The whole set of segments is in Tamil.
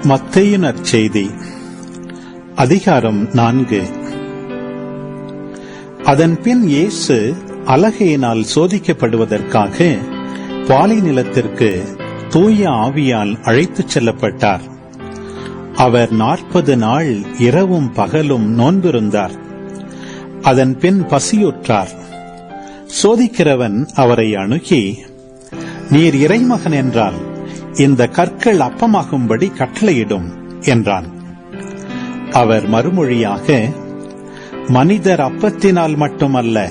மத்தேயு நற்செய்தி அதிகாரம் 4. அதன்பின் இயேசு அலகையினால் சோதிக்கப்படுவதற்காக பாலை நிலத்திற்கு தூய ஆவியால் அழைத்துச் செல்லப்பட்டார். அவர் 40 நாள் இரவும் பகலும் நோன்பிருந்தார். அதன்பின் பசியுற்றார். சோதிக்கிறவன் அவரை அணுகி, நீர் இறைமகன் என்றால் இந்த கற்கள் அப்பமாகும்படி கட்டளையிடும் என்றான். அவர் மறுமொழியாக, மனிதர் அப்பத்தினால் மட்டுமல்ல,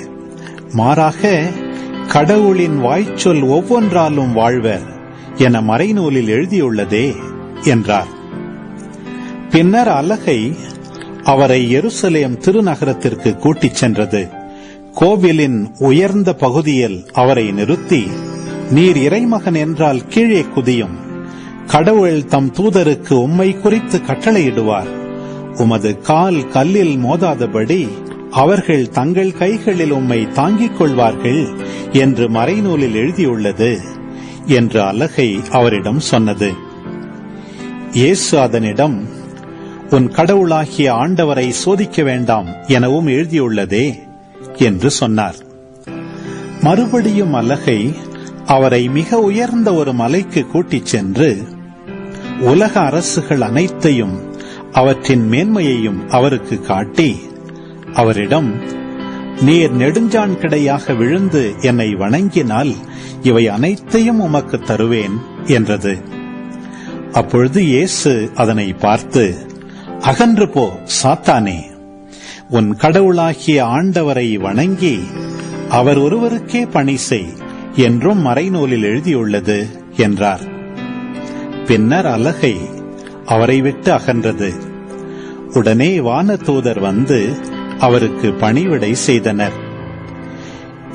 மாறாக கடவுளின் வாய்ச்சொல் ஒவ்வொன்றாலும் வாழ்வர் என மறைநூலில் எழுதியுள்ளதே என்றார். பின்னர் அலகை அவரை எருசலேம் திருநகரத்திற்கு கூட்டிச் சென்றது. கோவிலின் உயர்ந்த பகுதியில் அவரை நிறுத்தி, நீர் இறைமகன் என்றால் கீழே குதியும். கடவுள் தம் தூதருக்கு உம்மை குறித்து கட்டளையிடுவார். உமது கால் கல்லில் மோதாதபடி அவர்கள் தங்கள் கைகளில் உம்மை தாங்கிக் கொள்வார்கள் என்று மறைநூலில் எழுதியுள்ளது என்று அலகை அவரிடம் சொன்னது. இயேசு அதனிடம், உன் கடவுளாகிய ஆண்டவரை சோதிக்க வேண்டாம் எனவும் எழுதியுள்ளதே என்று சொன்னார். மறுபடியும் அலகை அவரை மிக உயர்ந்த ஒரு மலைக்கு கூட்டிச் சென்று உலக அரசுகள் அனைத்தையும் அவற்றின் மேன்மையையும் அவருக்கு காட்டி அவரிடம், நீர் நெடுஞ்சான் கிடையாக விழுந்து என்னை வணங்கினால் இவை அனைத்தையும் உமக்கு தருவேன் என்றது. அப்பொழுது இயேசு அதனை பார்த்து, அகன்று போ சாத்தானே, உன் கடவுளாகிய ஆண்டவரை வணங்கி அவர் ஒருவருக்கே பணி செய் என்றும் மறைநூலில் எழுதியுள்ளது என்றார். பின்னர் அலகை அவரை விட்டு அகன்றது. உடனே வானதூதர் வந்து அவருக்கு பணிவிடை செய்தனர்.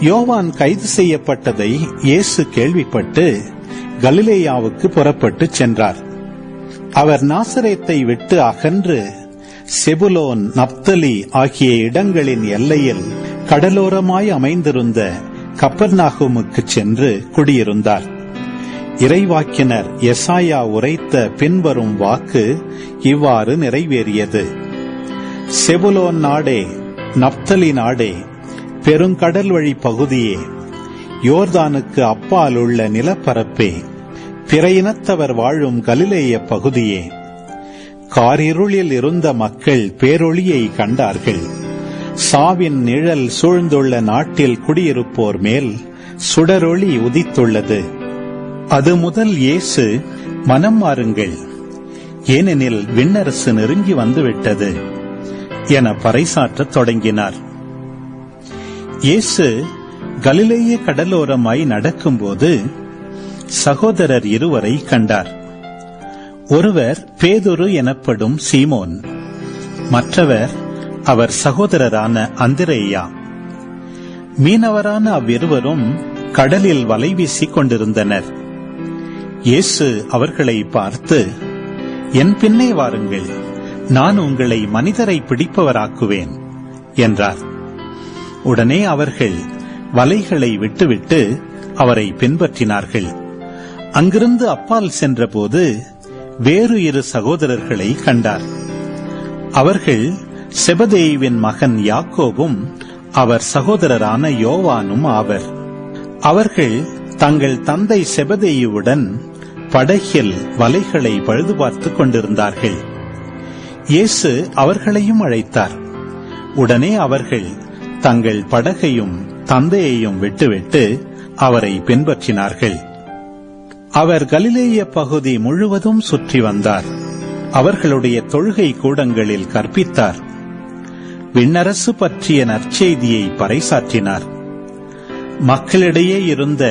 யோவான் கைது செய்யப்பட்டதை இயேசு கேள்விப்பட்டு கலிலேயாவுக்கு புறப்பட்டு சென்றார். அவர் நாசரேத்தை விட்டு அகன்று செபுலோன், நப்தலி ஆகிய இடங்களின் எல்லையில் கடலோரமாய் அமைந்திருந்த கப்பர்நாகுமுக்கு சென்று குடியிருந்தார். இறைவாக்கினர் எசாயா உரைத்த பின்வரும் வாக்கு இவ்வாறு நிறைவேறியது. செபுலோன் நாடே, நப்தலி நாடே, பெருங்கடல் வழி பகுதியே, யோர்தானுக்கு அப்பால் உள்ள நிலப்பரப்பே, பிற இனத்தவர் வாழும் கலிலேய பகுதியே, காரிருளில் இருந்த மக்கள் பேரொளியை கண்டார்கள். சாவின் நிழல் சூழ்ந்துள்ள நாட்டில் குடியிருப்போர் மேல் சுடரொளி உதித்துள்ளது. அது முதல் இயேசு, மனம் மாறுங்கள், ஏனெனில் விண்ணரசு நெருங்கி வந்துவிட்டது என பறைசாற்றத் தொடங்கினார். இயேசு கலிலேய கடலோரமாய் நடக்கும்போது சகோதரர் இருவரை கண்டார். ஒருவர் பேதுரு எனப்படும் சீமோன், மற்றவர் அவர் சகோதரரான அந்திரேயா. மீனவரான அவ்விருவரும் கடலில் வலை வீசிக் கொண்டிருந்தனர். இயேசு அவர்களை பார்த்து, என் பின்னே வாருங்கள், நான் உங்களை மனிதரை பிடிப்பவராக்குவேன் என்றார். உடனே அவர்கள் வலைகளை விட்டுவிட்டு அவரை பின்பற்றினார்கள். அங்கிருந்து அப்பால் சென்றபோது வேறு 2 சகோதரர்களை கண்டார். அவர்கள் செபதேயுவின் மகன் யாக்கோபும் அவர் சகோதரரான யோவானும் ஆவர். அவர்கள் தங்கள் தந்தை செபதேயுவுடன் படகில் வலைகளை பழுது பார்த்துக் கொண்டிருந்தார்கள். இயேசு அவர்களையும் அழைத்தார். உடனே அவர்கள் தங்கள் படகையும் தந்தையையும் விட்டுவிட்டு அவரை பின்பற்றினார்கள். அவர் கலிலேய பகுதி முழுவதும் சுற்றி வந்தார். அவர்களுடைய தொழுகை கூடங்களில் கற்பித்தார். விண்ணரசு பற்றிய நற்செய்தியை பறைசாற்றினார். மக்களிடையே இருந்த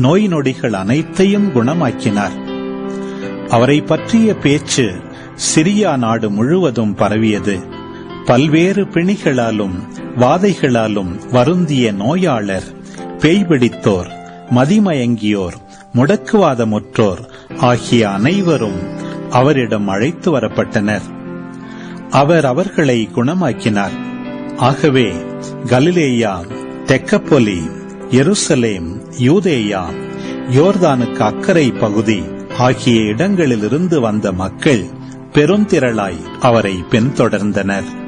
நோய் நொடிகள் அனைத்தையும் குணமாக்கினார். அவரை பற்றிய பேச்சு சிரியா நாடு முழுவதும் பரவியது. பல்வேறு பிணிகளாலும் வாதைகளாலும் வருந்திய நோயாளர், பேய் பிடித்தோர், மதிமயங்கியோர், முடக்குவாதமுற்றோர் ஆகிய அனைவரும் அவரிடம் அழைத்து வரப்பட்டனர். அவர் அவர்களை குணமாக்கினார். ஆகவே கலிலேயா, தெக்கப்பொலி, எருசலேம், யூதேயா, யோர்தானுக்கு அக்கறை பகுதி ஆகிய இடங்களிலிருந்து வந்த மக்கள் பெருந்திரளாய் அவரை பின்தொடர்ந்தனர்.